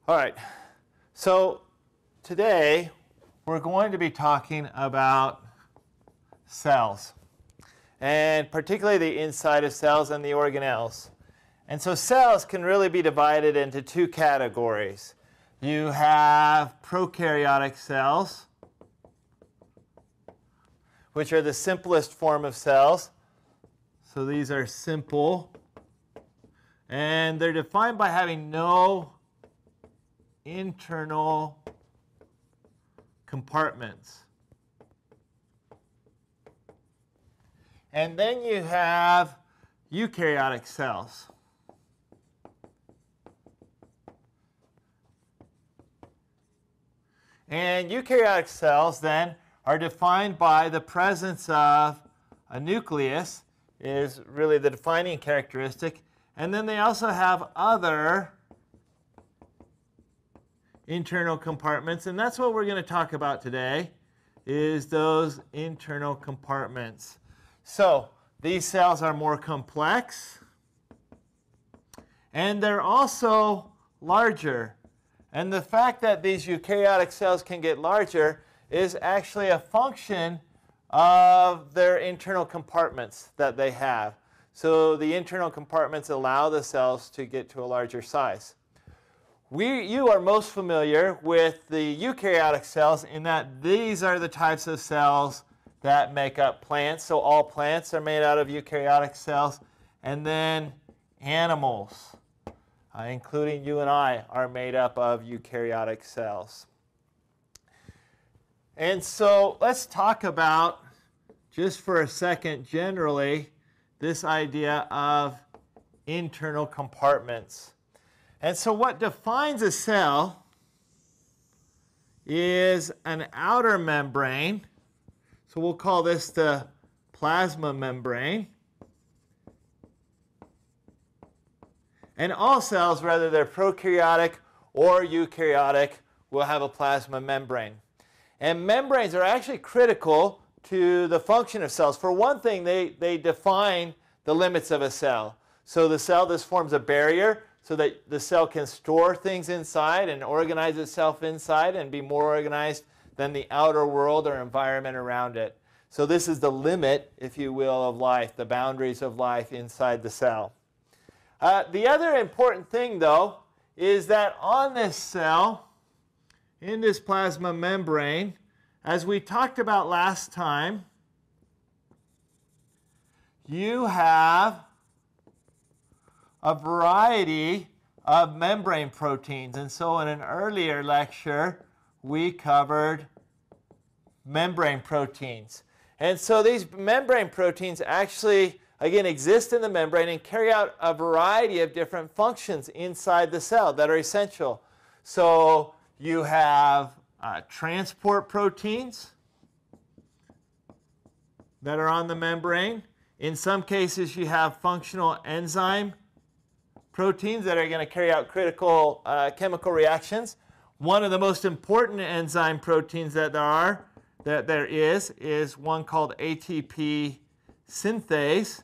All right, so today we're going to be talking about cells, and particularly the inside of cells and the organelles. And so cells can really be divided into two categories. You have prokaryotic cells, which are the simplest form of cells. So these are simple, and they're defined by having no internal compartments. And then you have eukaryotic cells. And eukaryotic cells then are defined by the presence of a nucleus, is really the defining characteristic. And then they also have other internal compartments, and that's what we're going to talk about today, is those internal compartments. So these cells are more complex, and they're also larger. And the fact that these eukaryotic cells can get larger is actually a function of their internal compartments that they have. So the internal compartments allow the cells to get to a larger size. You are most familiar with the eukaryotic cells in that these are the types of cells that make up plants. So all plants are made out of eukaryotic cells. And then animals, including you and I, are made up of eukaryotic cells. And so let's talk about, just for a second generally, this idea of internal compartments. And so what defines a cell is an outer membrane. So we'll call this the plasma membrane. And all cells, whether they're prokaryotic or eukaryotic, will have a plasma membrane. And membranes are actually critical to the function of cells. For one thing, they define the limits of a cell. So the cell, this forms a barrier so that the cell can store things inside and organize itself inside and be more organized than the outer world or environment around it. So this is the limit, if you will, of life, the boundaries of life inside the cell. The other important thing, though, is that on this cell, in this plasma membrane, as we talked about last time, you have a variety of membrane proteins. And so in an earlier lecture, we covered membrane proteins. And so these membrane proteins actually, again, exist in the membrane and carry out a variety of different functions inside the cell that are essential. So you have transport proteins that are on the membrane. In some cases, you have functional enzyme proteins that are going to carry out critical chemical reactions. One of the most important enzyme proteins that there is one called ATP synthase.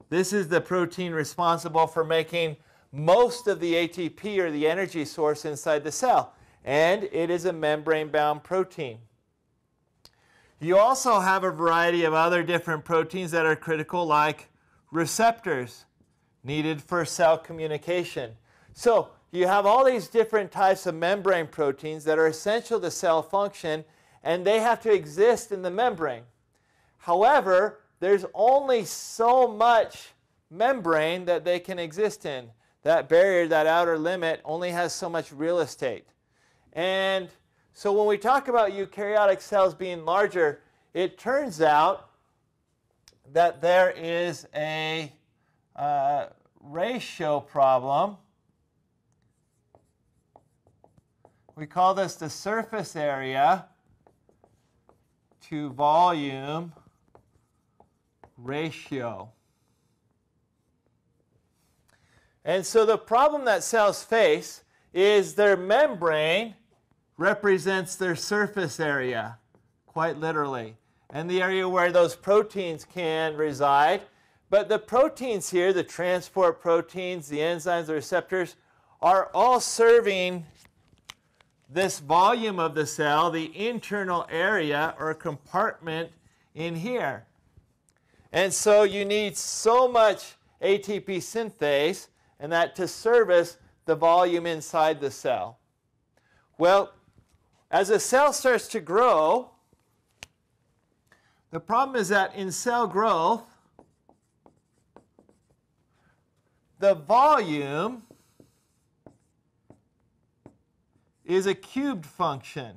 This is the protein responsible for making most of the ATP, or the energy source, inside the cell. And it is a membrane-bound protein. You also have a variety of other different proteins that are critical, like receptors needed for cell communication. So you have all these different types of membrane proteins that are essential to cell function, and they have to exist in the membrane. However, there's only so much membrane that they can exist in. That barrier, that outer limit, only has so much real estate. And so when we talk about eukaryotic cells being larger, it turns out that there is a ratio problem. We call this the surface area to volume ratio. And so the problem that cells face is their membrane represents their surface area, quite literally, and the area where those proteins can reside. But the proteins here, the transport proteins, the enzymes, the receptors, are all serving this volume of the cell, the internal area or compartment in here. And so you need so much ATP synthase, and that to service the volume inside the cell. Well, as a cell starts to grow, the problem is that in cell growth, the volume is a cubed function,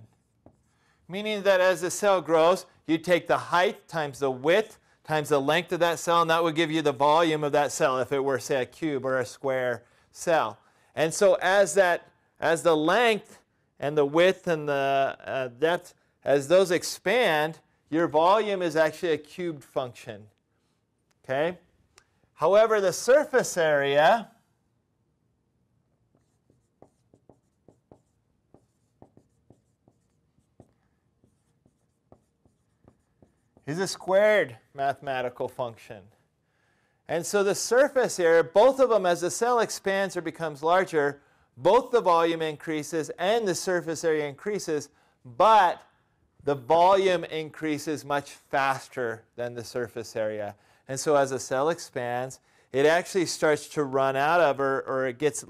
meaning that as the cell grows, you take the height times the width times the length of that cell, and that would give you the volume of that cell if it were, say, a cube or a square cell. And so as the length and the width and the depth, as those expand, your volume is actually a cubed function. Okay? However, the surface area is a squared mathematical function. And so the surface area, both of them, as the cell expands or becomes larger, both the volume increases and the surface area increases, but the volume increases much faster than the surface area. And so as the cell expands, it actually starts to run out of, or it gets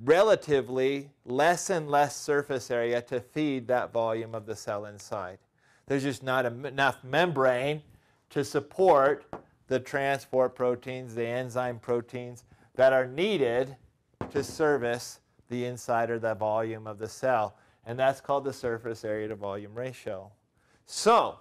relatively less and less surface area to feed that volume of the cell inside. There's just not enough membrane to support the transport proteins, the enzyme proteins that are needed to service the inside or the volume of the cell. And that's called the surface area to volume ratio. So,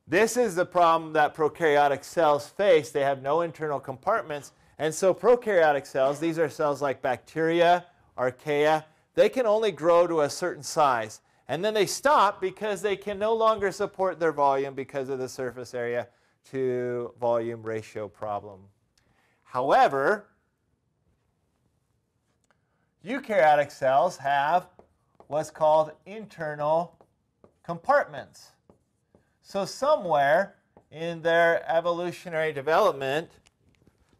this is the problem that prokaryotic cells face. They have no internal compartments. And so prokaryotic cells, these are cells like bacteria, archaea, they can only grow to a certain size. And then they stop because they can no longer support their volume because of the surface area to volume ratio problem. However, eukaryotic cells have what's called internal compartments. So somewhere in their evolutionary development,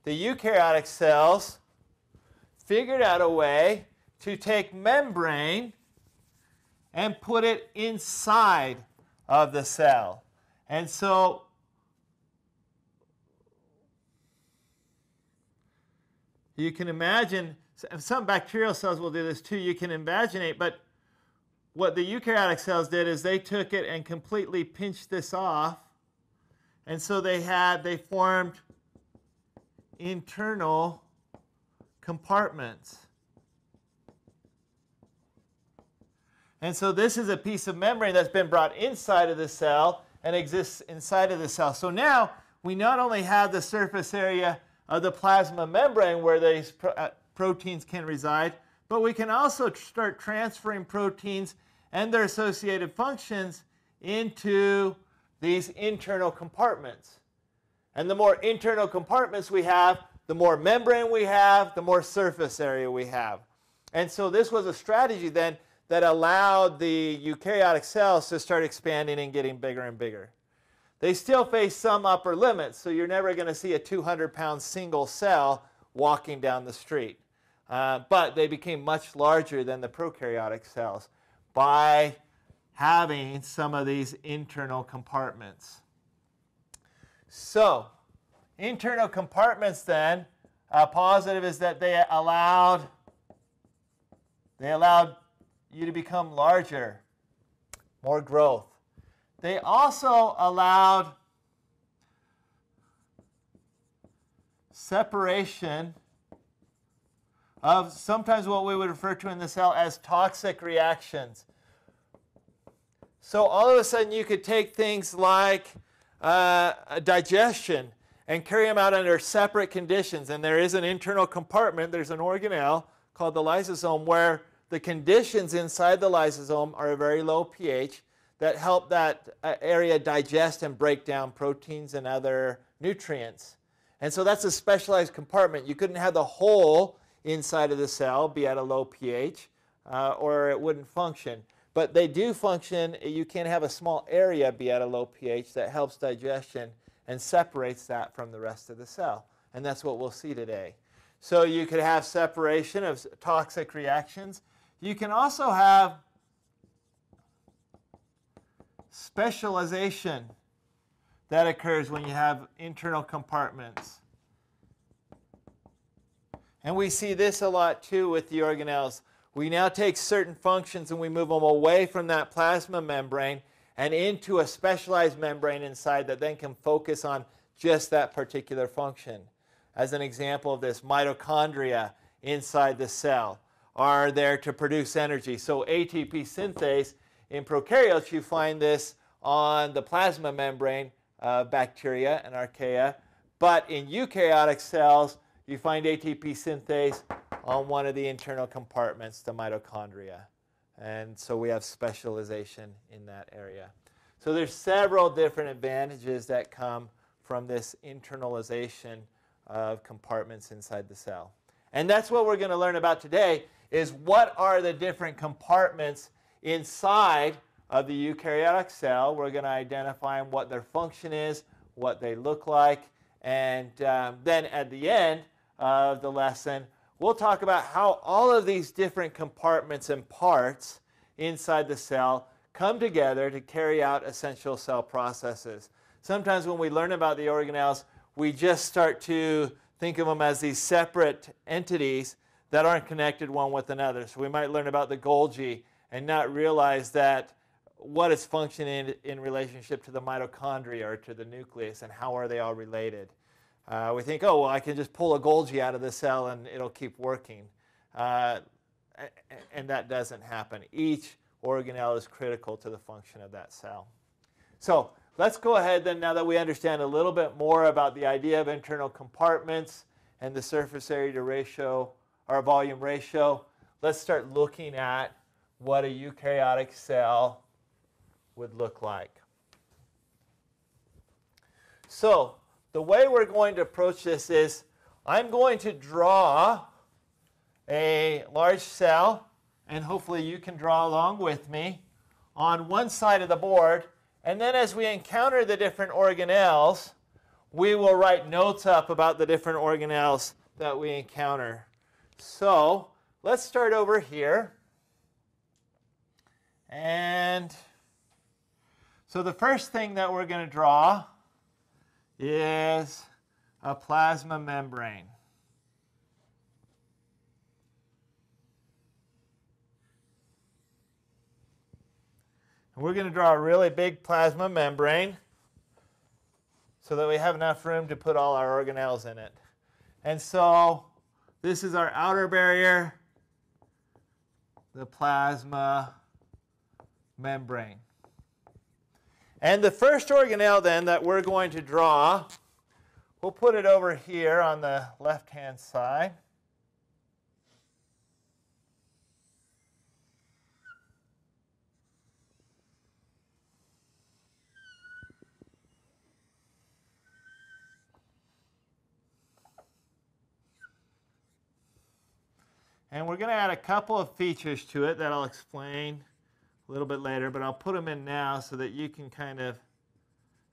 the eukaryotic cells figured out a way to take membrane and put it inside of the cell. And so you can imagine, some bacterial cells will do this too, you can imagine it, but what the eukaryotic cells did is they took it and completely pinched this off, and so they formed internal compartments. And so this is a piece of membrane that's been brought inside of the cell and exists inside of the cell. So now we not only have the surface area of the plasma membrane where these proteins can reside, but we can also start transferring proteins and their associated functions into these internal compartments. And the more internal compartments we have, the more membrane we have, the more surface area we have. And so this was a strategy then that allowed the eukaryotic cells to start expanding and getting bigger and bigger. They still face some upper limits, so you're never going to see a 200-pound single cell walking down the street. But they became much larger than the prokaryotic cells by having some of these internal compartments. So, internal compartments then, positive is that they allowed you to become larger, more growth. They also allowed separation of sometimes what we would refer to in the cell as toxic reactions. So all of a sudden you could take things like digestion and carry them out under separate conditions. And there is an internal compartment, there's an organelle called the lysosome, where the conditions inside the lysosome are a very low pH that help that area digest and break down proteins and other nutrients. And so that's a specialized compartment. You couldn't have the whole inside of the cell be at a low pH or it wouldn't function. But they do function. You can have a small area be at a low pH that helps digestion and separates that from the rest of the cell. And that's what we'll see today. So you could have separation of toxic reactions. You can also have specialization that occurs when you have internal compartments. And we see this a lot too with the organelles. We now take certain functions and we move them away from that plasma membrane and into a specialized membrane inside that then can focus on just that particular function. As an example of this, mitochondria inside the cell are there to produce energy. So ATP synthase, in prokaryotes, you find this on the plasma membrane of bacteria and archaea. But in eukaryotic cells, you find ATP synthase on one of the internal compartments, the mitochondria. And so we have specialization in that area. So there's several different advantages that come from this internalization of compartments inside the cell. And that's what we're going to learn about today, is what are the different compartments inside of the eukaryotic cell. We're going to identify what their function is, what they look like, and then at the end of the lesson, we'll talk about how all of these different compartments and parts inside the cell come together to carry out essential cell processes. Sometimes when we learn about the organelles, we just start to think of them as these separate entities that aren't connected one with another. So we might learn about the Golgi and not realize that what is functioning in relationship to the mitochondria or to the nucleus, and how are they all related. We think, oh, well, I can just pull a Golgi out of the cell and it'll keep working. And that doesn't happen. Each organelle is critical to the function of that cell. So let's go ahead then, now that we understand a little bit more about the idea of internal compartments and the surface area to ratio, or volume ratio, let's start looking at what a eukaryotic cell would look like. So the way we're going to approach this is I'm going to draw a large cell, and hopefully you can draw along with me, on one side of the board. And then as we encounter the different organelles, we will write notes up about the different organelles that we encounter. So let's start over here. And so the first thing that we're going to draw is a plasma membrane. And we're going to draw a really big plasma membrane so that we have enough room to put all our organelles in it. And so this is our outer barrier, the plasma membrane. And the first organelle then that we're going to draw, we'll put it over here on the left-hand side. And we're going to add a couple of features to it that I'll explain a little bit later, but I'll put them in now so that you can kind of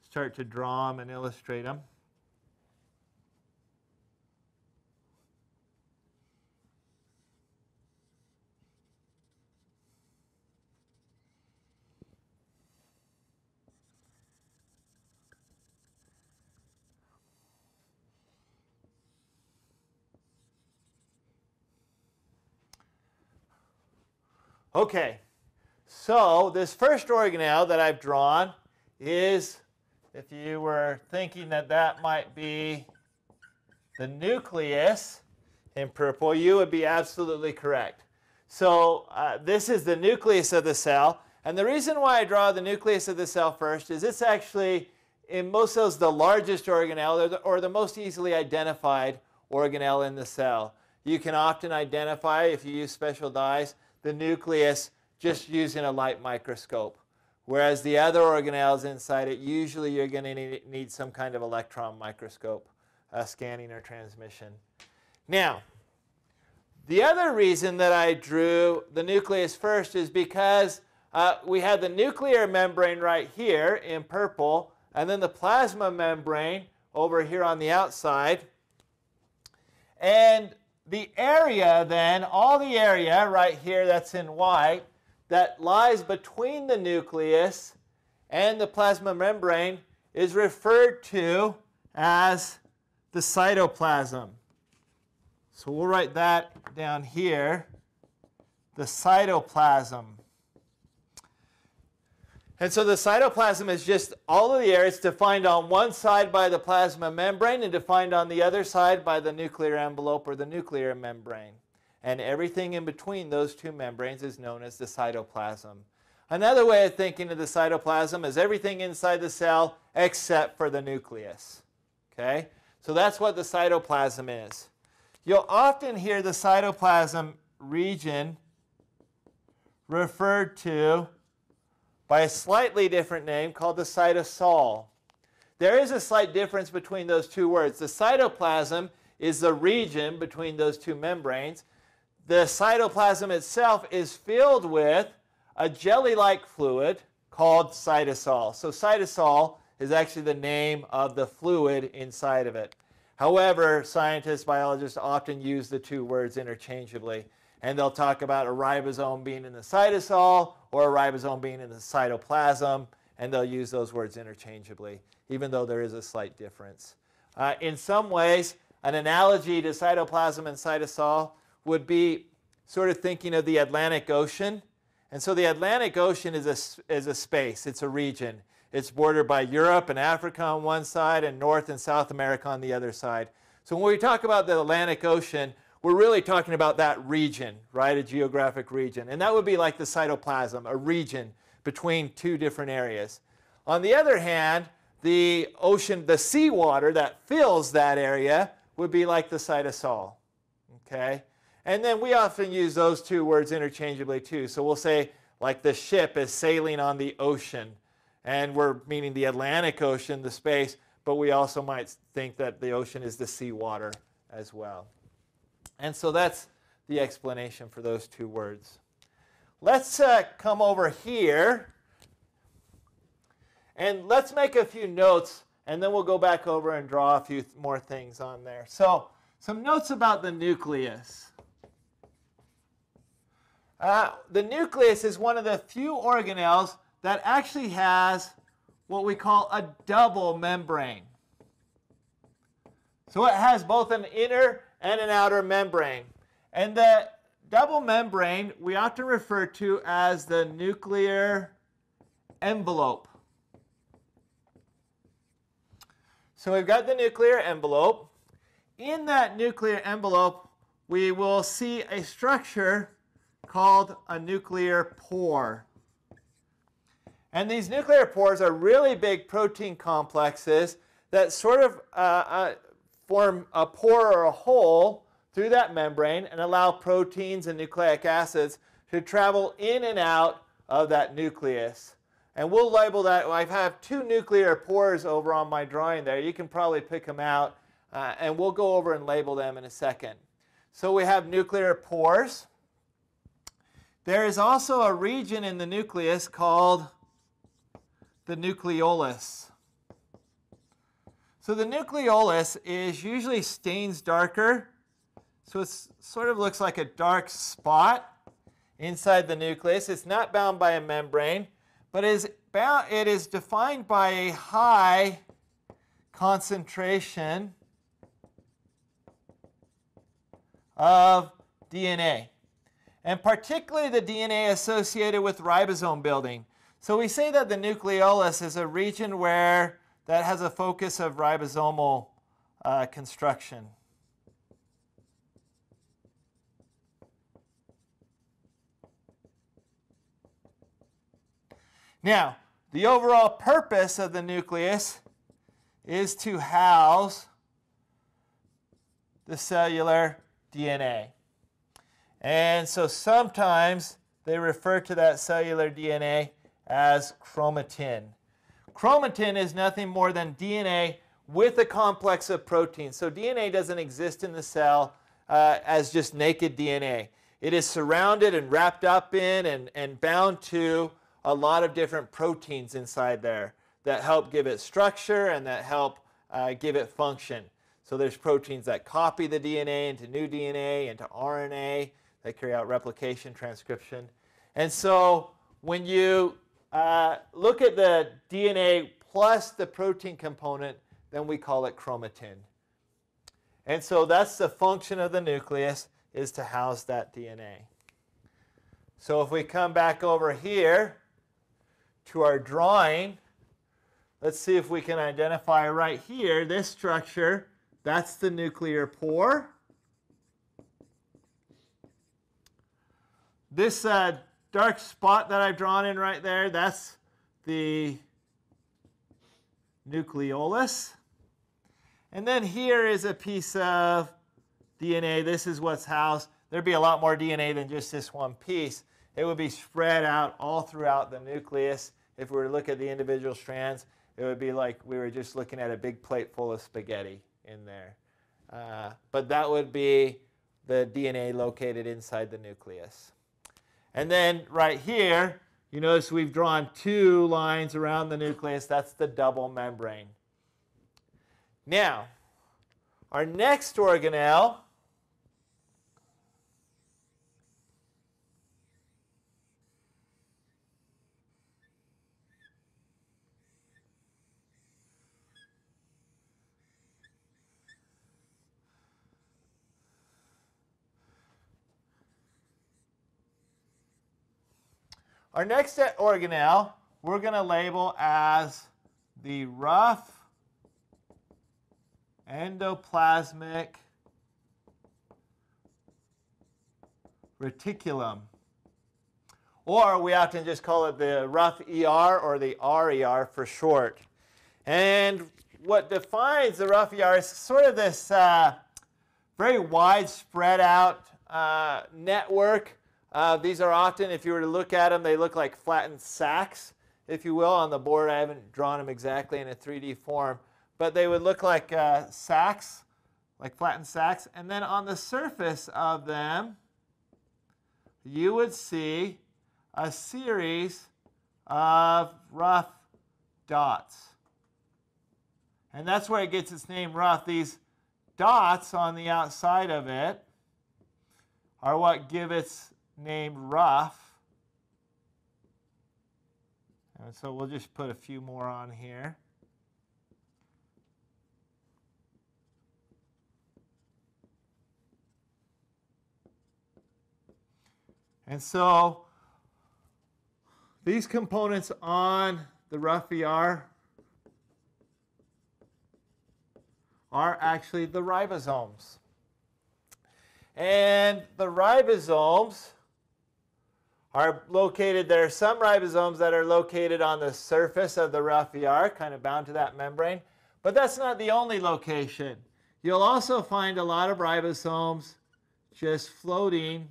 start to draw them and illustrate them. Okay, so this first organelle that I've drawn is, if you were thinking that that might be the nucleus in purple, you would be absolutely correct. So this is the nucleus of the cell. And the reason why I draw the nucleus of the cell first is it's actually, in most cells, the largest organelle, or the most easily identified organelle in the cell. You can often identify, if you use special dyes, the nucleus just using a light microscope. Whereas the other organelles inside it, usually you're going to need some kind of electron microscope, scanning or transmission. Now, the other reason that I drew the nucleus first is because we had the nuclear membrane right here in purple, and then the plasma membrane over here on the outside. And the area then, all the area right here that's in white, that lies between the nucleus and the plasma membrane is referred to as the cytoplasm. So we'll write that down here, the cytoplasm. And so the cytoplasm is just all of the areas defined on one side by the plasma membrane and defined on the other side by the nuclear envelope or the nuclear membrane. And everything in between those two membranes is known as the cytoplasm. Another way of thinking of the cytoplasm is everything inside the cell except for the nucleus. Okay? So that's what the cytoplasm is. You'll often hear the cytoplasm region referred to by a slightly different name called the cytosol. There is a slight difference between those two words. The cytoplasm is the region between those two membranes. The cytoplasm itself is filled with a jelly-like fluid called cytosol. So cytosol is actually the name of the fluid inside of it. However, scientists, biologists often use the two words interchangeably. And they'll talk about a ribosome being in the cytosol or a ribosome being in the cytoplasm, and they'll use those words interchangeably, even though there is a slight difference. In some ways, an analogy to cytoplasm and cytosol would be sort of thinking of the Atlantic Ocean. And so the Atlantic Ocean is a space. It's a region. It's bordered by Europe and Africa on one side and North and South America on the other side. So when we talk about the Atlantic Ocean, we're really talking about that region, right? A geographic region. And that would be like the cytoplasm, a region between two different areas. On the other hand, the ocean, the seawater that fills that area would be like the cytosol. Okay? And then we often use those two words interchangeably too. So we'll say like the ship is sailing on the ocean. And we're meaning the Atlantic Ocean, the space, but we also might think that the ocean is the seawater as well. And so that's the explanation for those two words. Let's come over here and let's make a few notes, and then we'll go back over and draw a few more things on there. So some notes about the nucleus. The nucleus is one of the few organelles that actually has what we call a double membrane. So it has both an inner and an outer membrane. And the double membrane we often refer to as the nuclear envelope. So we've got the nuclear envelope. In that nuclear envelope, we will see a structure called a nuclear pore. And these nuclear pores are really big protein complexes that sort of form a pore or a hole through that membrane and allow proteins and nucleic acids to travel in and out of that nucleus. And we'll label that. I have two nuclear pores over on my drawing there. You can probably pick them out, and we'll go over and label them in a second. So we have nuclear pores. There is also a region in the nucleus called the nucleolus. So the nucleolus is usually stains darker, so it sort of looks like a dark spot inside the nucleus. It's not bound by a membrane, but it is defined by a high concentration of DNA, and particularly the DNA associated with ribosome building. So we say that the nucleolus is a region that has a focus of ribosomal construction. Now, the overall purpose of the nucleus is to house the cellular DNA. And so sometimes they refer to that cellular DNA as chromatin. Chromatin is nothing more than DNA with a complex of proteins. So DNA doesn't exist in the cell as just naked DNA. It is surrounded and wrapped up in and bound to a lot of different proteins inside there that help give it structure and that help give it function. So there's proteins that copy the DNA into new DNA, into RNA, that carry out replication, transcription. And so when you look at the DNA plus the protein component, then we call it chromatin. And so that's the function of the nucleus, is to house that DNA. So if we come back over here to our drawing, let's see if we can identify right here this structure. That's the nuclear pore. This dark spot that I've drawn in right there, that's the nucleolus. And then here is a piece of DNA. This is what's housed. There'd be a lot more DNA than just this one piece. It would be spread out all throughout the nucleus. If we were to look at the individual strands, it would be like we were just looking at a big plate full of spaghetti in there. But that would be the DNA located inside the nucleus. And then right here, you notice we've drawn two lines around the nucleus. That's the double membrane. Now, our next organelle we're going to label as the rough endoplasmic reticulum. Or we often just call it the rough ER or the RER for short. And what defines the rough ER is sort of this very wide spread out network. These are often, if you were to look at them, they look like flattened sacks, if you will. On the board, I haven't drawn them exactly in a 3D form, but they would look like sacks, like flattened sacks. And then on the surface of them, you would see a series of rough dots. And that's where it gets its name, rough. These dots on the outside of it are what give its name rough. And so we'll just put a few more on here. And so these components on the rough ER are actually the ribosomes. And the ribosomes are located, there are some ribosomes that are located on the surface of the rough ER, kind of bound to that membrane. But that's not the only location. You'll also find a lot of ribosomes just floating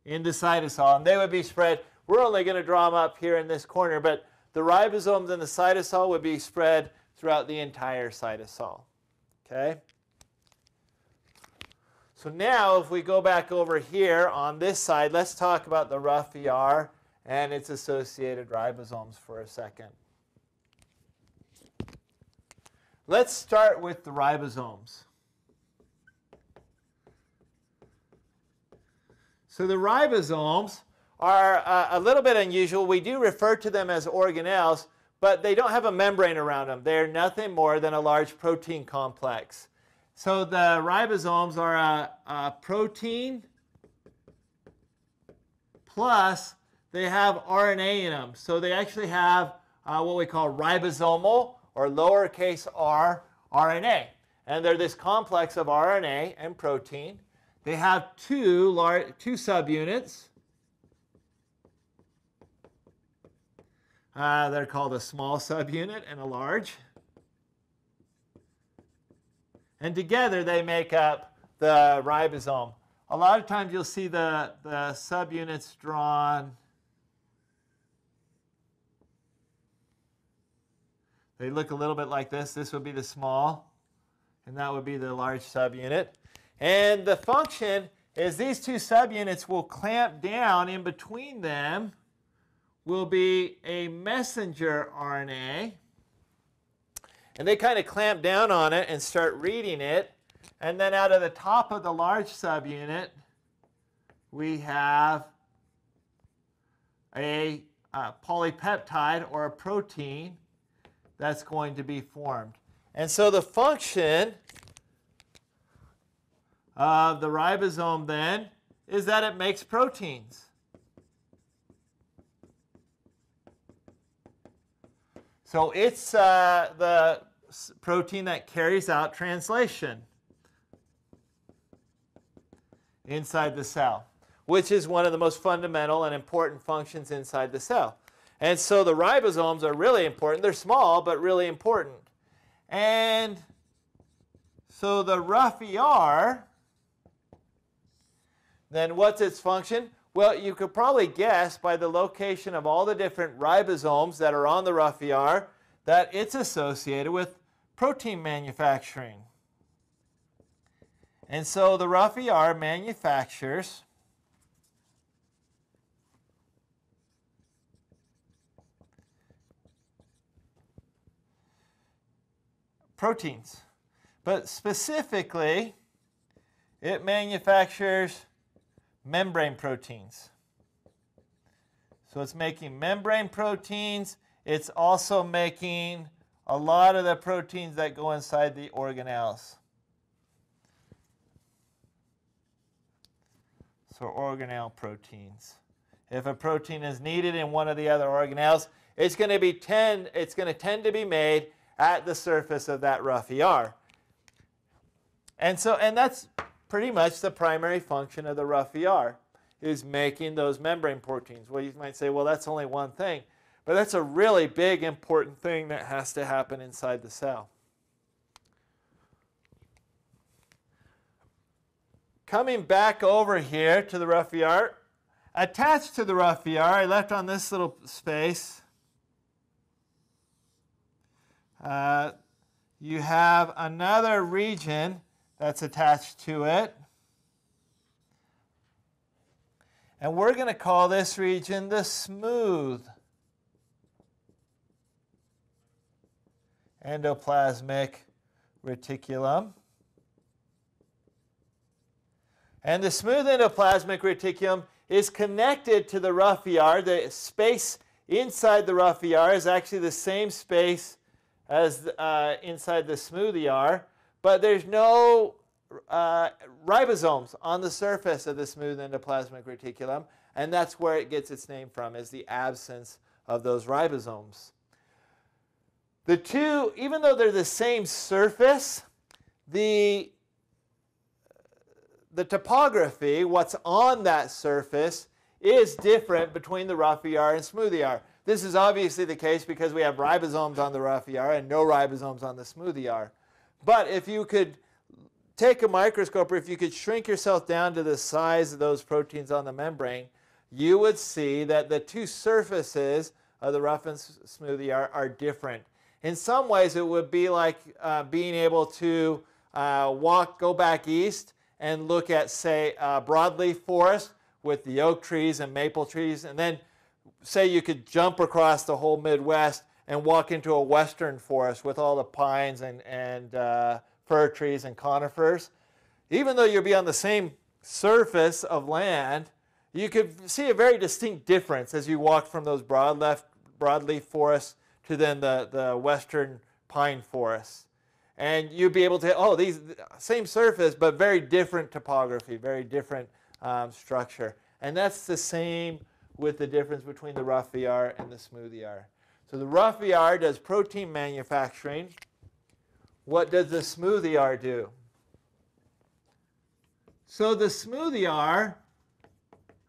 in the cytosol. And they would be spread, we're only going to draw them up here in this corner, but the ribosomes in the cytosol would be spread throughout the entire cytosol. Okay? So now if we go back over here on this side, let's talk about the rough ER and its associated ribosomes for a second. Let's start with the ribosomes. So the ribosomes are a little bit unusual. We do refer to them as organelles, but they don't have a membrane around them. They're nothing more than a large protein complex. So the ribosomes are a protein plus they have RNA in them. So they actually have what we call ribosomal or lowercase r RNA. And they're this complex of RNA and protein. They have two subunits. They're called a small subunit and a large. And together they make up the ribosome. A lot of times you'll see the subunits drawn. They look a little bit like this. This would be the small, and that would be the large subunit. And the function is these two subunits will clamp down. In between them will be a messenger RNA. And they kind of clamp down on it and start reading it. And then out of the top of the large subunit, we have a polypeptide or a protein that's going to be formed. And so the function of the ribosome then is that it makes proteins. So it's the protein that carries out translation inside the cell, which is one of the most fundamental and important functions inside the cell. And so the ribosomes are really important. They're small, but really important. And so the rough ER, then what's its function? Well, you could probably guess by the location of all the different ribosomes that are on the rough ER that it's associated with protein manufacturing. And so the rough ER manufactures proteins. But specifically, it manufactures membrane proteins. So it's making membrane proteins. It's also making a lot of the proteins that go inside the organelles. So organelle proteins. If a protein is needed in one of the other organelles, it's going to tend to be made at the surface of that rough ER. And that's pretty much the primary function of the rough ER, is making those membrane proteins. Well, you might say, well, that's only one thing. But that's a really big, important thing that has to happen inside the cell. Coming back over here to the rough ER, attached to the rough ER, I left on this little space, you have another region that's attached to it. And we're going to call this region the smooth endoplasmic reticulum. And the smooth endoplasmic reticulum is connected to the rough ER. The space inside the rough ER is actually the same space as inside the smooth ER, but there's no ribosomes on the surface of the smooth endoplasmic reticulum, and that's where it gets its name from, is the absence of those ribosomes. The two, even though they're the same surface, the topography, what's on that surface, is different between the rough ER and smooth ER. This is obviously the case because we have ribosomes on the rough ER and no ribosomes on the smooth ER. But if you could take a microscope, or if you could shrink yourself down to the size of those proteins on the membrane, you would see that the two surfaces of the rough and smooth ER are different. In some ways, it would be like being able to go back east and look at, say, broadleaf forest with the oak trees and maple trees, and then say you could jump across the whole Midwest and walk into a western forest with all the pines and fir trees and conifers. Even though you'll be on the same surface of land, you could see a very distinct difference as you walk from those broadleaf forests to then the western pine forests. And you'd be able to, these same surface, but very different topography, very different structure. And that's the same with the difference between the rough ER and the smooth ER. So the rough ER does protein manufacturing. What does the smooth ER do? So the smooth ER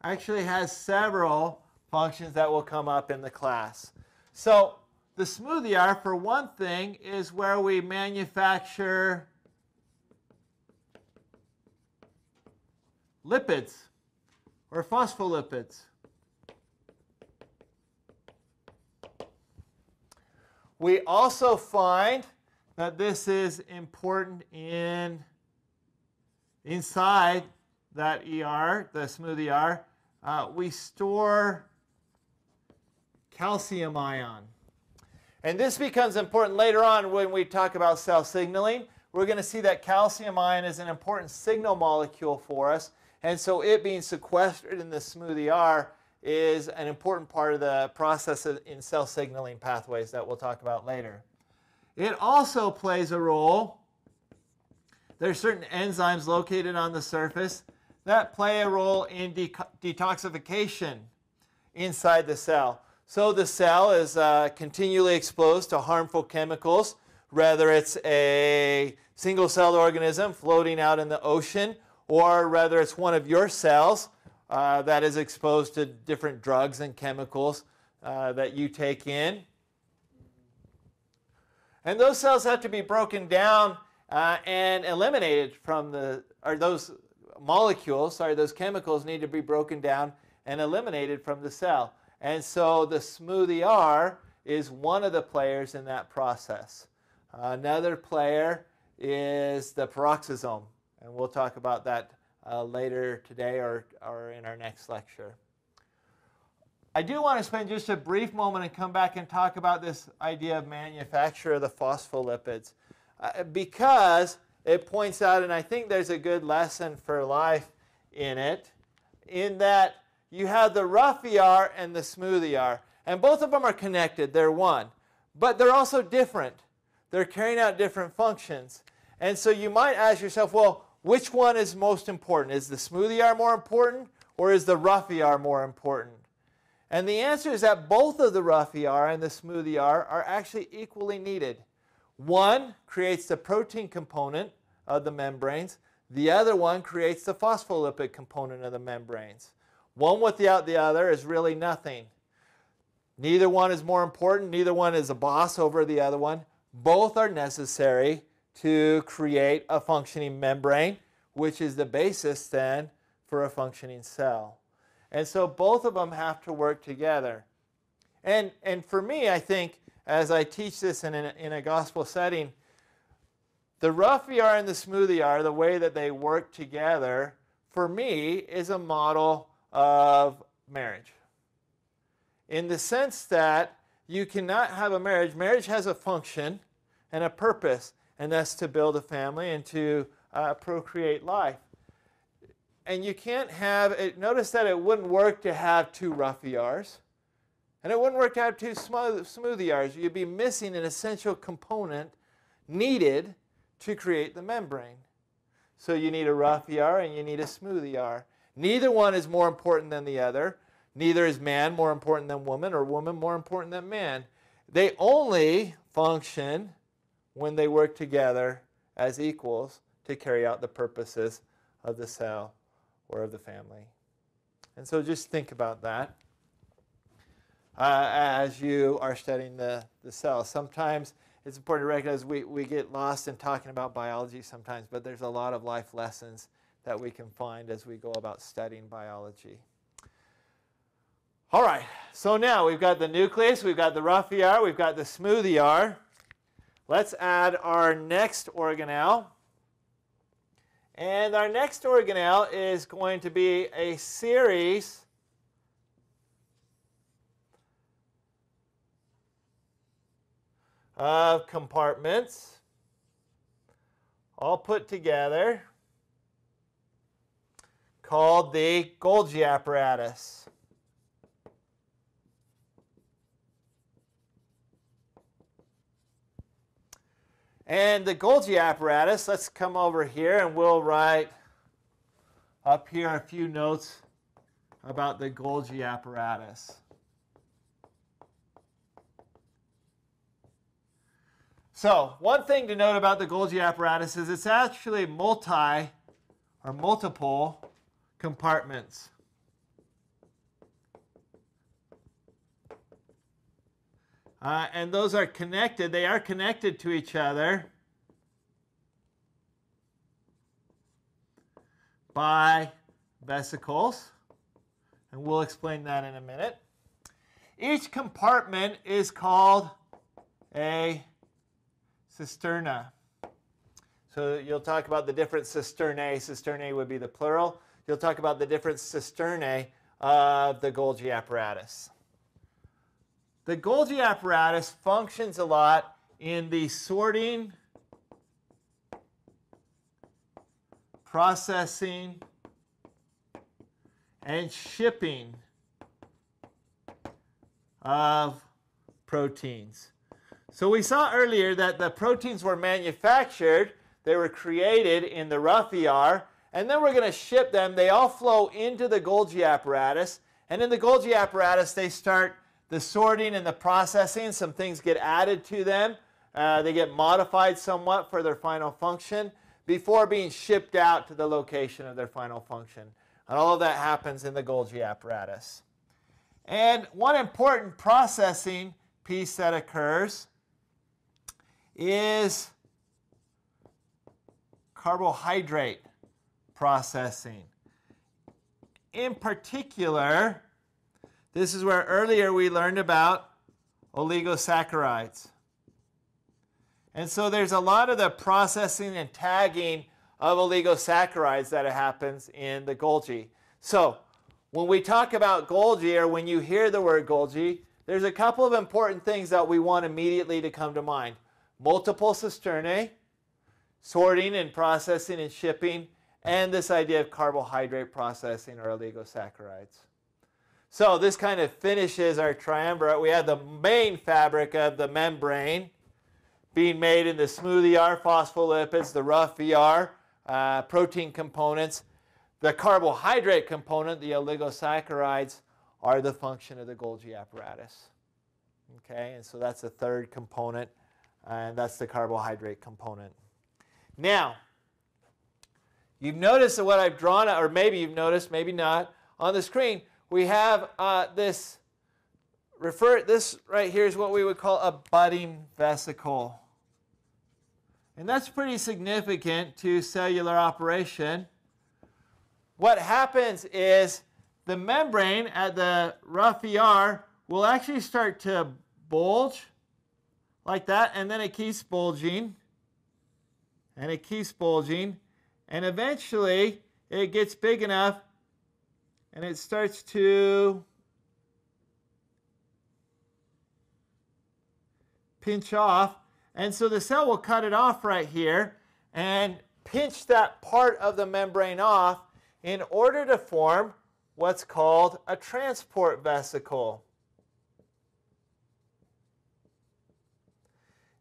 actually has several functions that will come up in the class. So the smooth ER, for one thing, is where we manufacture lipids or phospholipids. We also find that this is important inside that ER, the smooth ER. We store calcium ion. And this becomes important later on when we talk about cell signaling. We're going to see that calcium ion is an important signal molecule for us. And so it being sequestered in the smooth ER is an important part of the process in cell signaling pathways that we'll talk about later. It also plays a role. There are certain enzymes located on the surface that play a role in detoxification inside the cell. So the cell is continually exposed to harmful chemicals, whether it's a single-celled organism floating out in the ocean, or whether it's one of your cells that is exposed to different drugs and chemicals that you take in. And those cells have to be broken down and eliminated from those molecules, those chemicals need to be broken down and eliminated from the cell. And so the smooth ER is one of the players in that process. Another player is the peroxisome, and we'll talk about that later today or in our next lecture. I do want to spend just a brief moment and come back and talk about this idea of manufacture of the phospholipids because it points out, and I think there's a good lesson for life in it, in that you have the rough ER and the smooth ER, and both of them are connected. They're one, but they're also different. They're carrying out different functions. And so you might ask yourself, well, which one is most important? Is the smooth ER more important, or is the rough ER more important? And the answer is that both of the rough ER and the smooth ER are actually equally needed. One creates the protein component of the membranes. The other one creates the phospholipid component of the membranes. One without the other is really nothing. Neither one is more important. Neither one is a boss over the other one. Both are necessary to create a functioning membrane, which is the basis then for a functioning cell. And so both of them have to work together. And for me, I think, as I teach this in a gospel setting, the rough ER and the smooth ER, the way that they work together, for me, is a model of marriage. In the sense that you cannot have a marriage. Marriage has a function and a purpose, and that's to build a family and to procreate life. And you can't have it. Notice that it wouldn't work to have two rough ERs, and it wouldn't work to have two smooth ERs. You'd be missing an essential component needed to create the membrane. So you need a rough ER and you need a smooth ER. Neither one is more important than the other. Neither is man more important than woman, or woman more important than man. They only function when they work together as equals to carry out the purposes of the cell or of the family. And so just think about that as you are studying the cell. Sometimes it's important to recognize we get lost in talking about biology sometimes, but there's a lot of life lessons that we can find as we go about studying biology. All right, so now we've got the nucleus, we've got the rough ER, we've got the smooth ER. Let's add our next organelle. And our next organelle is going to be a series of compartments all put together called the Golgi apparatus. And the Golgi apparatus, let's come over here and we'll write up here a few notes about the Golgi apparatus. So one thing to note about the Golgi apparatus is it's actually multiple compartments. And those are connected. They are connected to each other by vesicles. And we'll explain that in a minute. Each compartment is called a cisterna. So you'll talk about the different cisternae. Cisternae would be the plural. You'll talk about the different cisternae of the Golgi apparatus. the Golgi apparatus functions a lot in the sorting, processing, and shipping of proteins. So we saw earlier that the proteins were manufactured, they were created in the rough ER, and then we're going to ship them. They all flow into the Golgi apparatus, and in the Golgi apparatus they start the sorting and the processing. Some things get added to them. They get modified somewhat for their final function before being shipped out to the location of their final function. And all of that happens in the Golgi apparatus. And one important processing piece that occurs is carbohydrate processing. In particular, this is where earlier we learned about oligosaccharides. And so there's a lot of the processing and tagging of oligosaccharides that happens in the Golgi. So when we talk about Golgi, or when you hear the word Golgi, there's a couple of important things that we want immediately to come to mind. Multiple cisternae, sorting and processing and shipping, and this idea of carbohydrate processing or oligosaccharides. So this kind of finishes our triumvirate. We have the main fabric of the membrane being made in the smooth ER, phospholipids, the rough ER, protein components. The carbohydrate component, the oligosaccharides, are the function of the Golgi apparatus. Okay, and so that's the third component, and that's the carbohydrate component. Now, you've noticed that what I've drawn, or maybe you've noticed, maybe not, on the screen, we have this right here is what we would call a budding vesicle. And that's pretty significant to cellular operation. What happens is the membrane at the rough ER will actually start to bulge like that, and then it keeps bulging, and it keeps bulging, and eventually it gets big enough and it starts to pinch off. And so the cell will cut it off right here and pinch that part of the membrane off in order to form what's called a transport vesicle.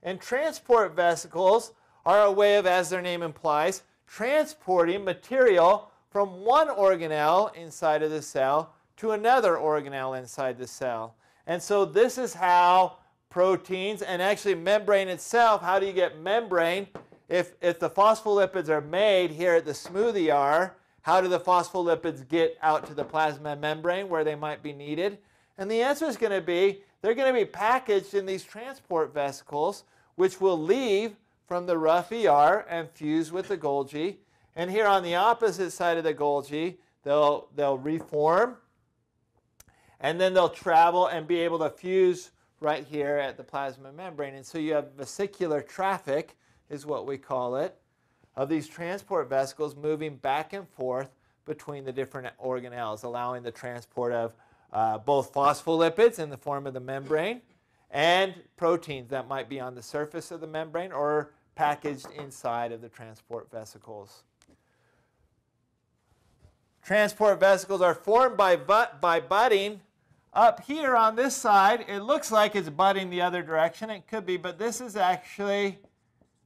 And transport vesicles are a way of, as their name implies, transporting material from one organelle inside of the cell to another organelle inside the cell. And so this is how proteins, and actually membrane itself, how do you get membrane? If the phospholipids are made here at the smooth ER, how do the phospholipids get out to the plasma membrane where they might be needed? And the answer is going to be, they're going to be packaged in these transport vesicles, which will leave from the rough ER and fuse with the Golgi. And here on the opposite side of the Golgi, they'll reform, and then they'll travel and be able to fuse right here at the plasma membrane. And so you have vesicular traffic, is what we call it, of these transport vesicles moving back and forth between the different organelles, allowing the transport of both phospholipids in the form of the membrane and proteins that might be on the surface of the membrane or packaged inside of the transport vesicles. Transport vesicles are formed by budding. Up here on this side, it looks like it's budding the other direction. It could be, but this is actually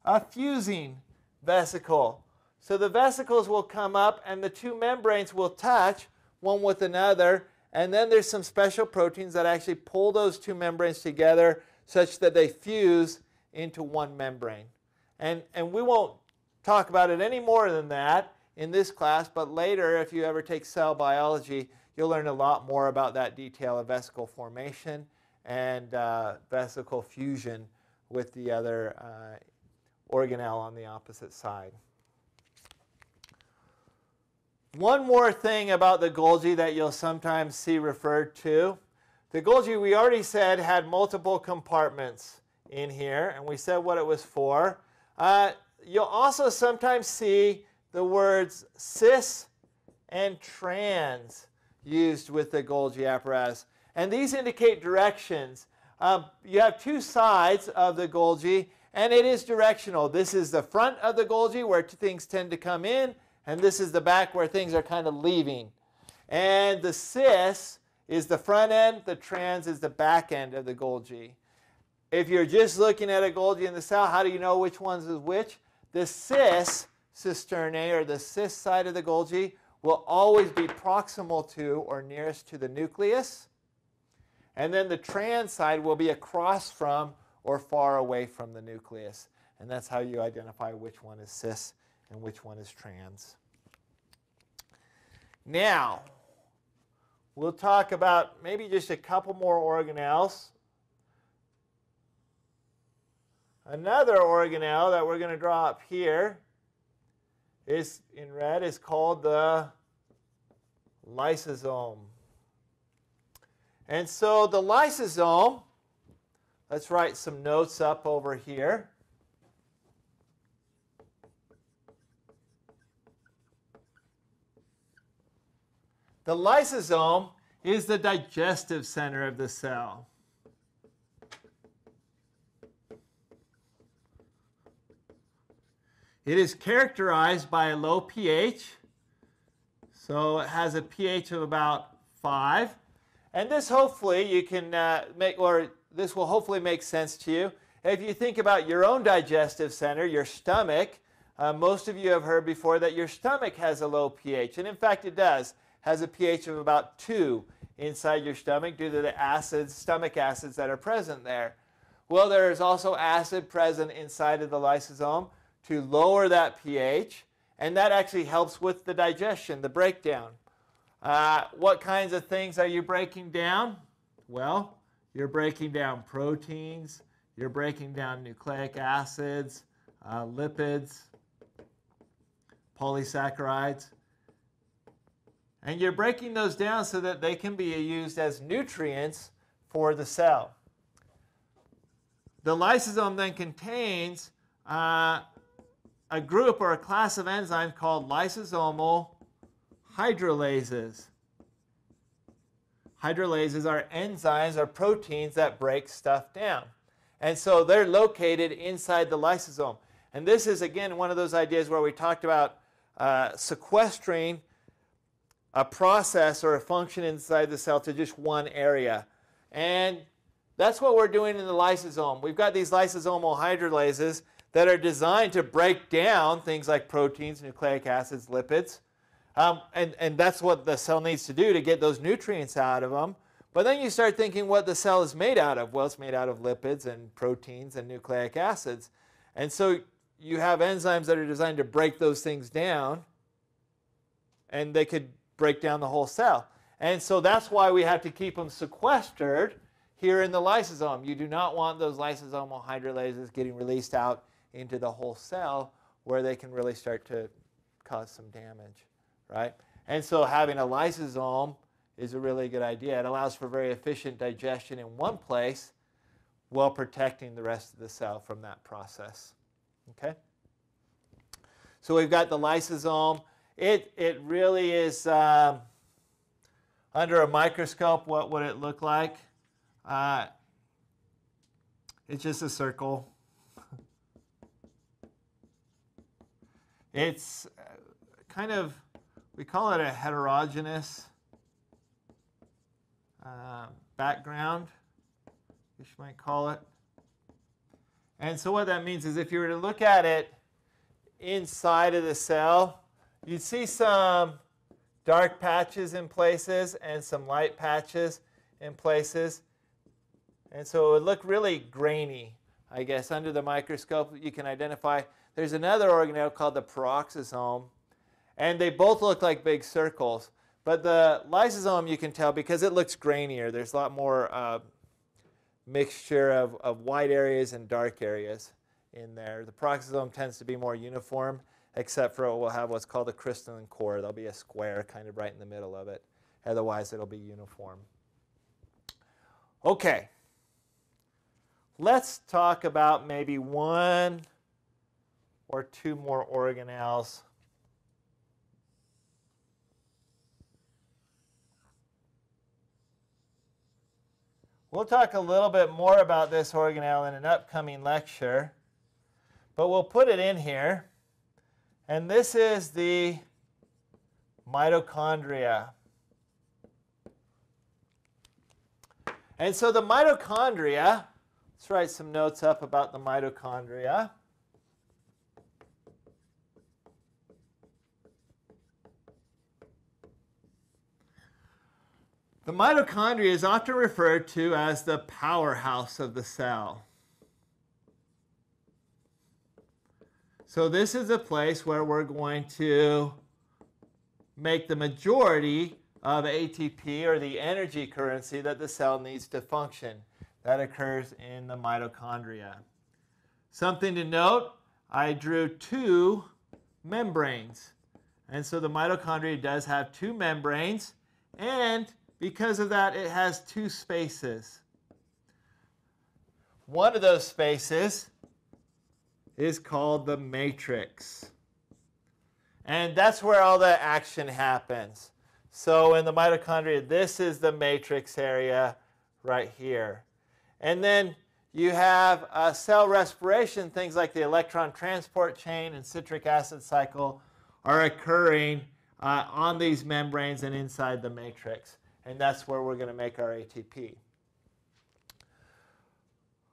a fusing vesicle. So the vesicles will come up and the two membranes will touch one with another, and then there's some special proteins that actually pull those two membranes together such that they fuse into one membrane. And we won't talk about it any more than that in this class, but later, if you ever take cell biology, you'll learn a lot more about that detail of vesicle formation and vesicle fusion with the other organelle on the opposite side. One more thing about the Golgi that you'll sometimes see referred to. The Golgi, we already said, had multiple compartments in here, and we said what it was for. You'll also sometimes see the words cis and trans used with the Golgi apparatus. And these indicate directions. You have two sides of the Golgi, and it is directional. This is the front of the Golgi where things tend to come in, and this is the back where things are kind of leaving. And the cis is the front end, the trans is the back end of the Golgi. If you're just looking at a Golgi in the cell, how do you know which ones is which? The cisternae, or the cis side of the Golgi, will always be proximal to or nearest to the nucleus. And then the trans side will be across from or far away from the nucleus. And that's how you identify which one is cis and which one is trans. Now, we'll talk about maybe just a couple more organelles. Another organelle that we're going to draw up here is in red is called the lysosome. And so the lysosome, let's write some notes up over here. The lysosome is the digestive center of the cell. It is characterized by a low pH, so it has a pH of about 5. And this hopefully you can this will hopefully make sense to you. If you think about your own digestive center, your stomach, most of you have heard before that your stomach has a low pH, and in fact it does. Has a pH of about 2 inside your stomach due to the acids, stomach acids that are present there. Well, there is also acid present inside of the lysosome to lower that pH, and that actually helps with the digestion, the breakdown. What kinds of things are you breaking down? Well, you're breaking down proteins, you're breaking down nucleic acids, lipids, polysaccharides, and you're breaking those down so that they can be used as nutrients for the cell. The lysosome then contains a group or a class of enzymes called lysosomal hydrolases. Hydrolases are enzymes or proteins that break stuff down. And so they're located inside the lysosome. And this is, again, one of those ideas where we talked about sequestering a process or a function inside the cell to just one area. And that's what we're doing in the lysosome. We've got these lysosomal hydrolases that are designed to break down things like proteins, nucleic acids, lipids. And that's what the cell needs to do to get those nutrients out of them. But then you start thinking what the cell is made out of. Well, it's made out of lipids and proteins and nucleic acids. And so you have enzymes that are designed to break those things down, and they could break down the whole cell. And so that's why we have to keep them sequestered here in the lysosome. You do not want those lysosomal hydrolases getting released out into the whole cell where they can really start to cause some damage, right? And so having a lysosome is a really good idea. It allows for very efficient digestion in one place while protecting the rest of the cell from that process. Okay? So we've got the lysosome. It really is, under a microscope, what would it look like? It's just a circle. It's kind of, we call it a heterogeneous background, you might call it. And so what that means is if you were to look at it inside of the cell, you'd see some dark patches in places and some light patches in places. And so it would look really grainy, I guess, under the microscope. You can identify. There's another organelle called the peroxisome, and they both look like big circles. But the lysosome, you can tell because it looks grainier. There's a lot more mixture of white areas and dark areas in there. The peroxisome tends to be more uniform, except for we'll have what's called a crystalline core. There'll be a square kind of right in the middle of it. Otherwise, it'll be uniform. Okay. Let's talk about maybe one or two more organelles. We'll talk a little bit more about this organelle in an upcoming lecture, but we'll put it in here. And this is the mitochondria. And so the mitochondria, let's write some notes up about the mitochondria. The mitochondria is often referred to as the powerhouse of the cell. So this is a place where we're going to make the majority of ATP, or the energy currency that the cell needs to function. That occurs in the mitochondria. Something to note, I drew two membranes. And so the mitochondria does have two membranes, and because of that, it has two spaces. One of those spaces is called the matrix. And that's where all the action happens. So in the mitochondria, this is the matrix area right here. And then you have cell respiration. Things like the electron transport chain and citric acid cycle are occurring on these membranes and inside the matrix. And that's where we're going to make our ATP.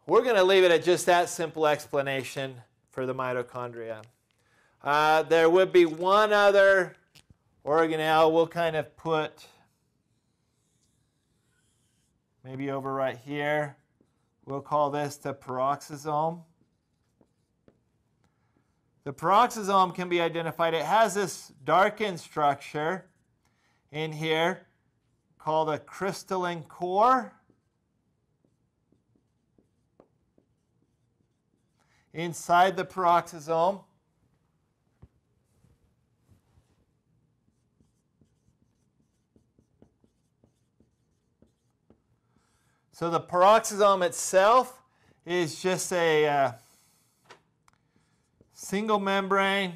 We're going to leave it at just that simple explanation for the mitochondria. There would be one other organelle. We'll kind of put maybe over right here. We'll call this the peroxisome. The peroxisome can be identified. It has this darkened structure in here called a crystalline core. Inside the peroxisome, so the peroxisome itself is just a single membrane.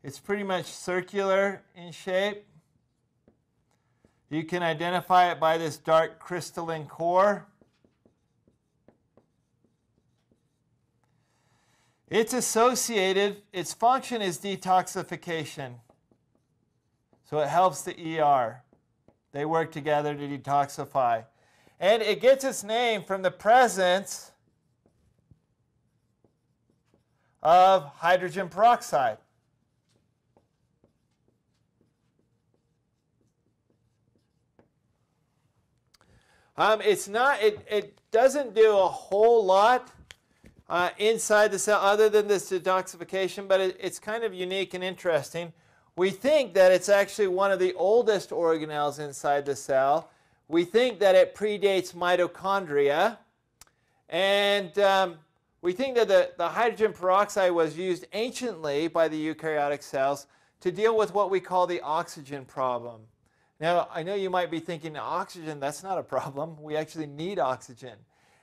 It's pretty much circular in shape. You can identify it by this dark crystalline core. It's associated, its function is detoxification. So it helps the ER. They work together to detoxify. And it gets its name from the presence of hydrogen peroxide. It doesn't do a whole lot inside the cell other than this detoxification, but it's kind of unique and interesting. We think that it's actually one of the oldest organelles inside the cell. We think that it predates mitochondria, and we think that the hydrogen peroxide was used anciently by the eukaryotic cells to deal with what we call the oxygen problem. Now, I know you might be thinking, oxygen, that's not a problem. We actually need oxygen.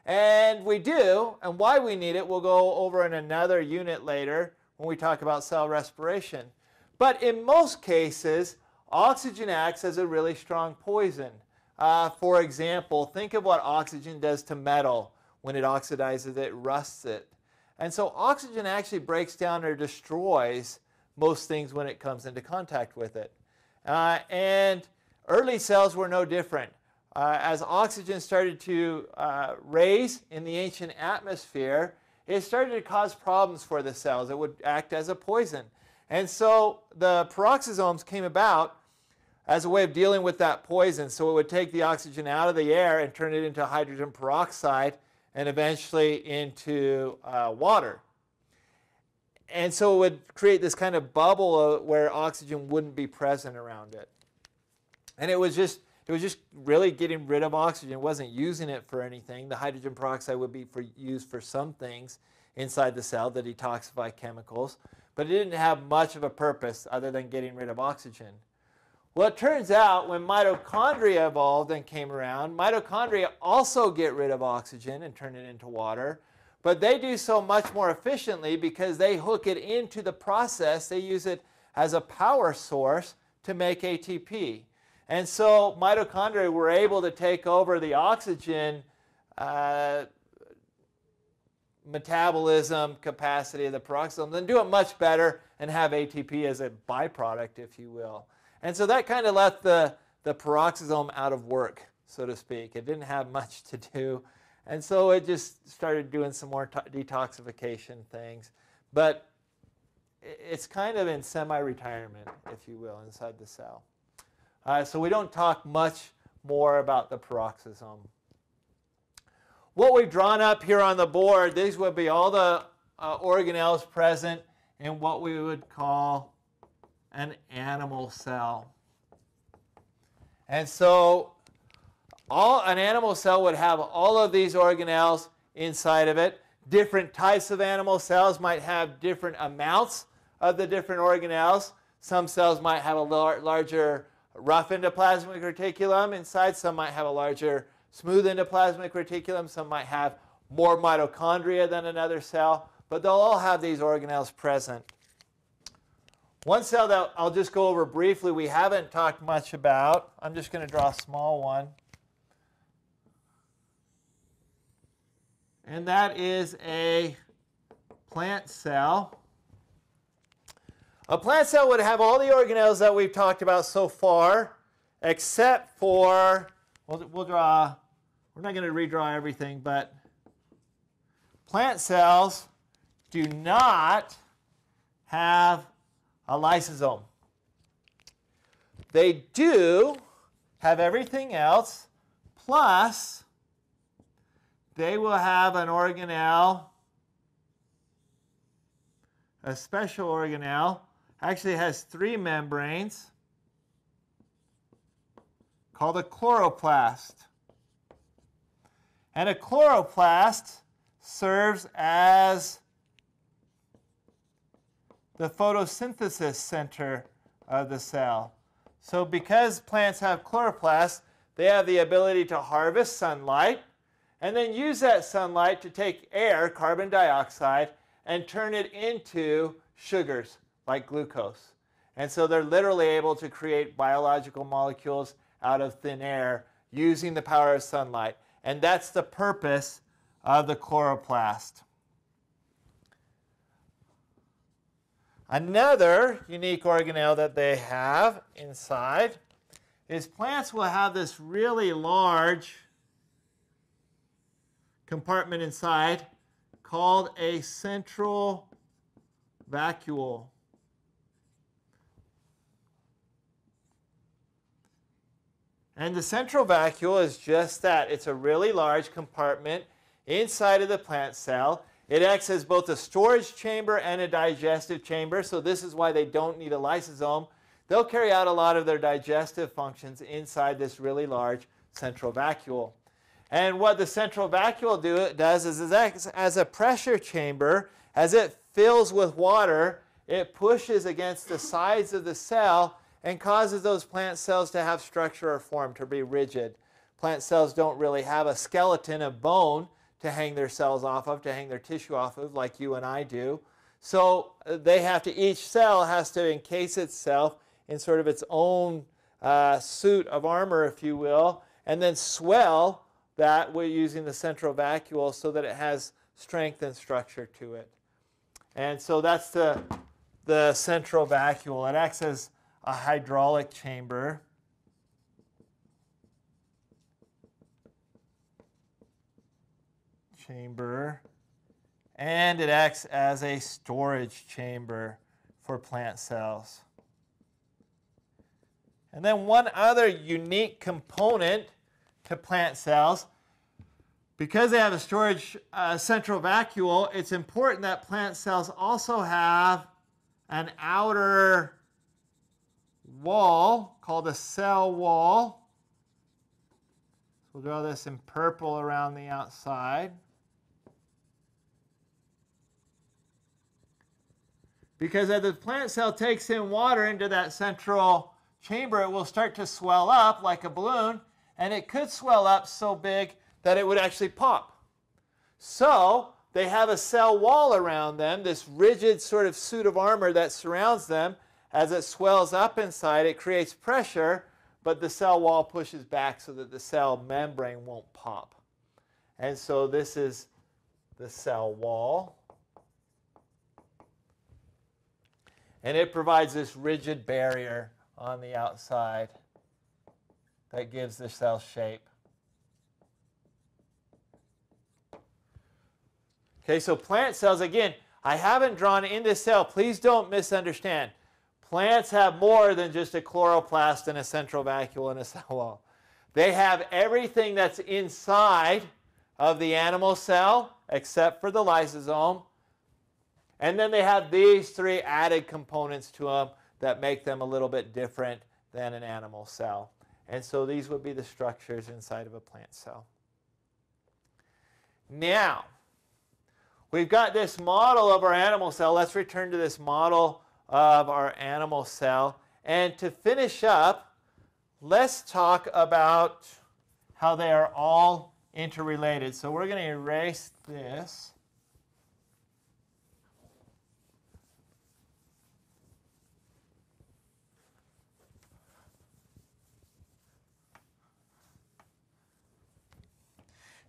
And we do, and why we need it we'll go over in another unit later when we talk about cell respiration. But in most cases, oxygen acts as a really strong poison. For example, think of what oxygen does to metal. When it oxidizes it, rusts it. And so oxygen actually breaks down or destroys most things when it comes into contact with it. And early cells were no different. As oxygen started to raise in the ancient atmosphere, it started to cause problems for the cells. It would act as a poison. And so the peroxisomes came about as a way of dealing with that poison. So it would take the oxygen out of the air and turn it into hydrogen peroxide and eventually into water. And so it would create this kind of bubble where oxygen wouldn't be present around it. And it was just really getting rid of oxygen. It wasn't using it for anything. The hydrogen peroxide would be used for some things inside the cell to detoxify chemicals, but it didn't have much of a purpose other than getting rid of oxygen. Well, it turns out when mitochondria evolved and came around, mitochondria also get rid of oxygen and turn it into water, but they do so much more efficiently because they hook it into the process. They use it as a power source to make ATP. And so mitochondria were able to take over the oxygen metabolism capacity of the peroxisome and do it much better and have ATP as a byproduct, if you will. And so that kind of left the peroxisome out of work, so to speak. It didn't have much to do. And so it just started doing some more detoxification things. But it's kind of in semi-retirement, if you will, inside the cell. So we don't talk much more about the peroxisome. What we've drawn up here on the board, these would be all the organelles present in what we would call an animal cell. And so an animal cell would have all of these organelles inside of it. Different types of animal cells might have different amounts of the different organelles. Some cells might have a larger rough endoplasmic reticulum inside. Some might have a larger smooth endoplasmic reticulum. Some might have more mitochondria than another cell. But they'll all have these organelles present. One cell that I'll just go over briefly we haven't talked much about. I'm just going to draw a small one. And that is a plant cell. A plant cell would have all the organelles that we've talked about so far, except for, we're not going to redraw everything, but plant cells do not have a lysosome. They do have everything else, plus they will have an organelle, a special organelle. Actually has 3 membranes called a chloroplast. And a chloroplast serves as the photosynthesis center of the cell. So because plants have chloroplasts, they have the ability to harvest sunlight and then use that sunlight to take air, carbon dioxide, and turn it into sugars like glucose. And so they're literally able to create biological molecules out of thin air using the power of sunlight. And that's the purpose of the chloroplast. Another unique organelle that they have inside is plants will have this really large compartment inside called a central vacuole. And the central vacuole is just that. It's a really large compartment inside of the plant cell. It acts as both a storage chamber and a digestive chamber, so this is why they don't need a lysosome. They'll carry out a lot of their digestive functions inside this really large central vacuole. And what the central vacuole does is it acts as a pressure chamber. As it fills with water, it pushes against the sides of the cell and causes those plant cells to have structure or form, to be rigid. Plant cells don't really have a skeleton of bone to hang their cells off of, to hang their tissue off of, like you and I do. So they have to, each cell has to encase itself in sort of its own suit of armor, if you will, and then swell that we're using the central vacuole so that it has strength and structure to it. And so that's the central vacuole. It acts as a hydraulic chamber. And it acts as a storage chamber for plant cells. And then one other unique component to plant cells, because they have a storage central vacuole, it's important that plant cells also have an outer wall called a cell wall. So we'll draw this in purple around the outside. Because as the plant cell takes in water into that central chamber, it will start to swell up like a balloon, and it could swell up so big that it would actually pop. So they have a cell wall around them, this rigid sort of suit of armor that surrounds them. As it swells up inside, it creates pressure, but the cell wall pushes back so that the cell membrane won't pop. And so this is the cell wall. And it provides this rigid barrier on the outside that gives the cell shape. Okay, so plant cells, again, I haven't drawn in this cell. Please don't misunderstand. Plants have more than just a chloroplast and a central vacuole and a cell wall. They have everything that's inside of the animal cell except for the lysosome. And then they have these three added components to them that make them a little bit different than an animal cell. And so these would be the structures inside of a plant cell. Now, we've got this model of our animal cell. Let's return to this model of our animal cell. And to finish up, let's talk about how they are all interrelated. So we're going to erase this.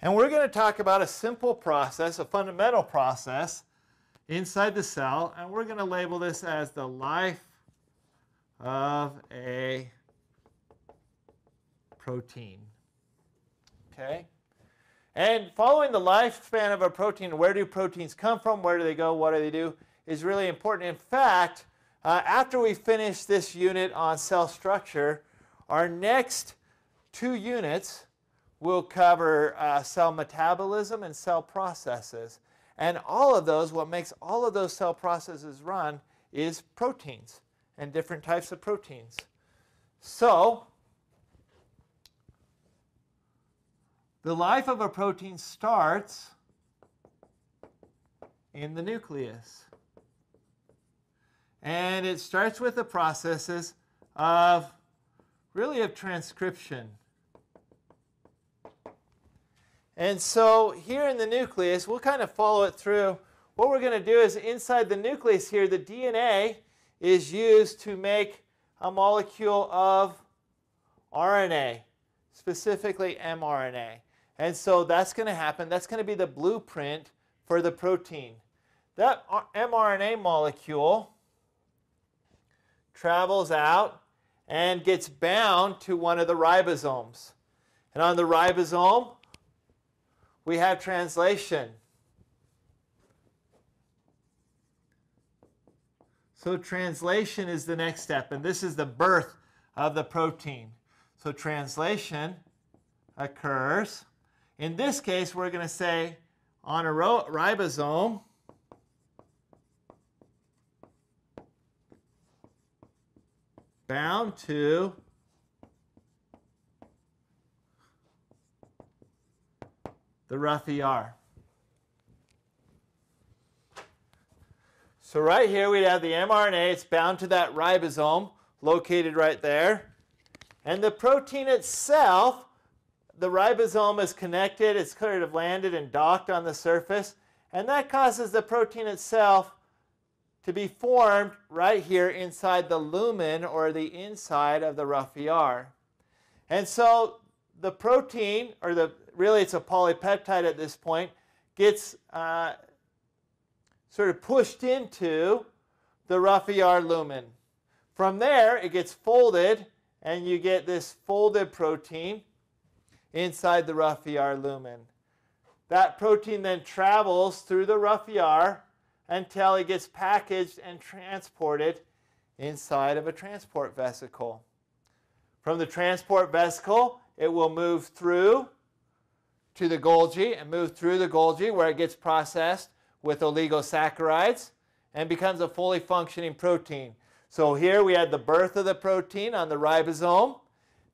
And we're going to talk about a simple process, a fundamental process inside the cell, and we're going to label this as the life of a protein. Okay? And following the lifespan of a protein, where do proteins come from, where do they go, what do they do, is really important. In fact, after we finish this unit on cell structure, our next 2 units will cover cell metabolism and cell processes. And all of those, what makes all of those cell processes run is proteins and different types of proteins. So, the life of a protein starts in the nucleus. And it starts with the processes of transcription. And so here in the nucleus, we'll kind of follow it through. What we're going to do is inside the nucleus here, the DNA is used to make a molecule of RNA, specifically mRNA. And so that's going to happen. That's going to be the blueprint for the protein. That mRNA molecule travels out and gets bound to one of the ribosomes. And on the ribosome, we have translation. So translation is the next step, and this is the birth of the protein. So translation occurs. In this case, we're going to say on a ribosome, bound to the rough ER. So right here we have the mRNA. It's bound to that ribosome located right there. And the protein itself, the ribosome is connected. It's sort of landed and docked on the surface. And that causes the protein itself to be formed right here inside the lumen, or the inside of the rough ER. And so the protein, or really it's a polypeptide at this point, gets sort of pushed into the rough ER lumen. From there, it gets folded, and you get this folded protein inside the rough ER lumen. That protein then travels through the rough ER until it gets packaged and transported inside of a transport vesicle. From the transport vesicle, it will move through to the Golgi, and move through the Golgi where it gets processed with oligosaccharides and becomes a fully functioning protein. So here we had the birth of the protein on the ribosome.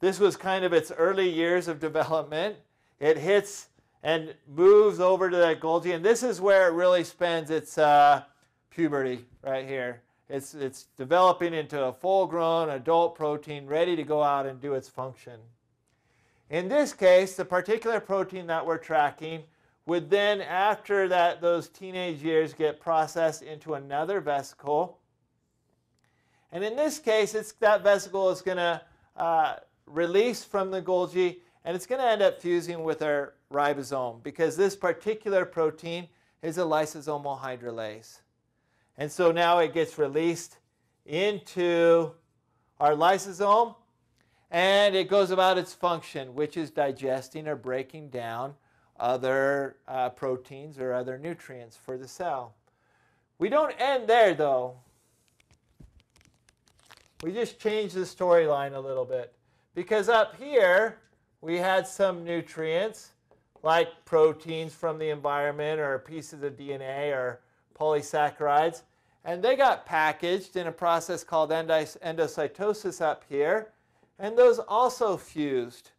This was kind of its early years of development. It hits and moves over to that Golgi, and this is where it really spends its puberty right here. It's developing into a full-grown adult protein ready to go out and do its function. In this case, the particular protein that we're tracking would then, after those teenage years, get processed into another vesicle. And in this case, that vesicle is going to released from the Golgi, and it's going to end up fusing with our ribosome because this particular protein is a lysosomal hydrolase. And so now it gets released into our lysosome, and it goes about its function, which is digesting or breaking down other proteins or other nutrients for the cell. We don't end there, though. We just changed the storyline a little bit. Because up here, we had some nutrients, like proteins from the environment or pieces of DNA or polysaccharides. And they got packaged in a process called endocytosis up here. And those also fused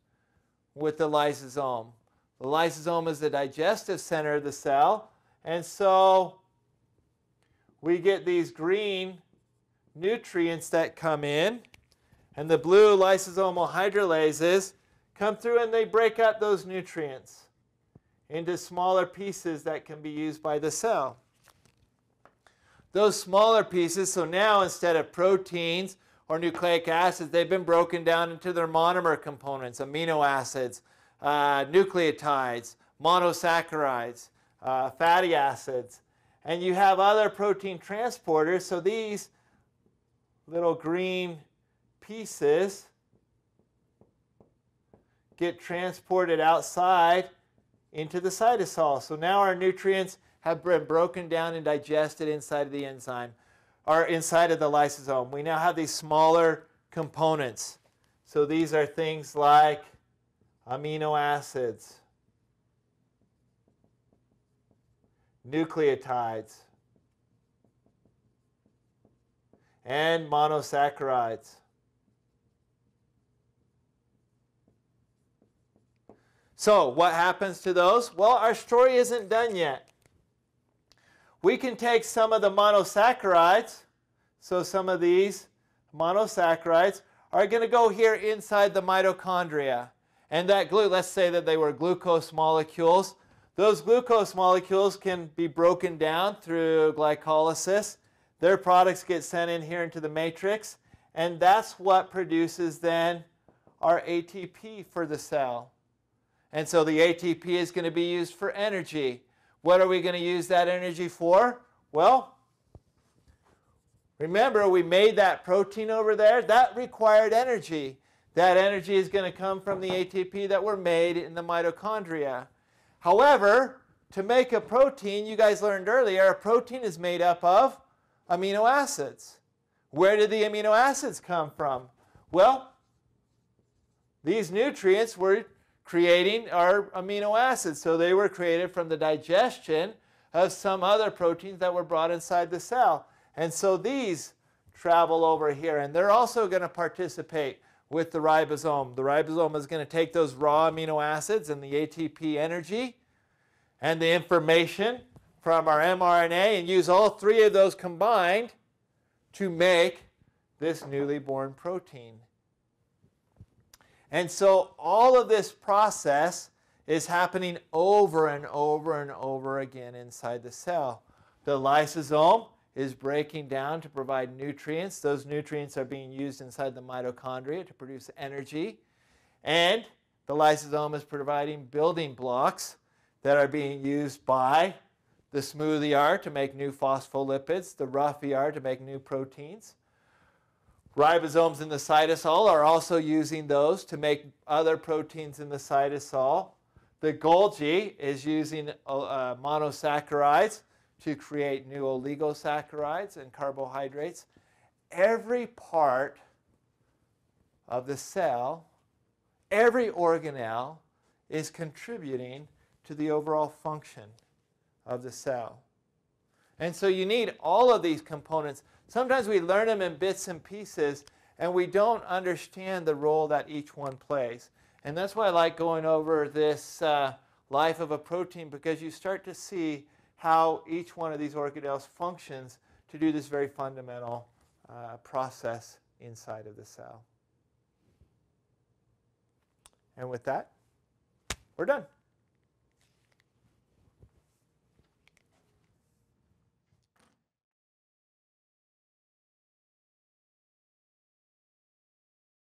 with the lysosome. The lysosome is the digestive center of the cell. And so we get these green nutrients that come in. And the blue lysosomal hydrolases come through and they break up those nutrients into smaller pieces that can be used by the cell. Those smaller pieces, so now instead of proteins or nucleic acids, they've been broken down into their monomer components, amino acids, nucleotides, monosaccharides, fatty acids. And you have other protein transporters, so these little green pieces get transported outside into the cytosol. So now our nutrients have been broken down and digested inside of the enzyme, or inside of the lysosome. We now have these smaller components. So these are things like amino acids, nucleotides, and monosaccharides. So what happens to those? Well, our story isn't done yet. We can take some of the monosaccharides, so some of these monosaccharides are going to go here inside the mitochondria. And that let's say that they were glucose molecules. Those glucose molecules can be broken down through glycolysis. Their products get sent in here into the matrix, and that's what produces then our ATP for the cell. And so the ATP is going to be used for energy. What are we going to use that energy for? Well, remember we made that protein over there. That required energy. That energy is going to come from the ATP that were made in the mitochondria. However, to make a protein, you guys learned earlier, a protein is made up of amino acids. Where did the amino acids come from? Well, these nutrients were creating our amino acids. So they were created from the digestion of some other proteins that were brought inside the cell. And so these travel over here, and they're also going to participate with the ribosome. The ribosome is going to take those raw amino acids and the ATP energy and the information from our mRNA and use all three of those combined to make this newly born protein. And so all of this process is happening over and over and over again inside the cell. The lysosome is breaking down to provide nutrients. Those nutrients are being used inside the mitochondria to produce energy. And the lysosome is providing building blocks that are being used by the smooth ER to make new phospholipids, the rough ER to make new proteins. Ribosomes in the cytosol are also using those to make other proteins in the cytosol. The Golgi is using monosaccharides to create new oligosaccharides and carbohydrates. Every part of the cell, every organelle is contributing to the overall function of the cell. And so you need all of these components. Sometimes we learn them in bits and pieces, and we don't understand the role that each one plays. And that's why I like going over this life of a protein, because you start to see how each one of these organelles functions to do this very fundamental process inside of the cell. And with that, we're done.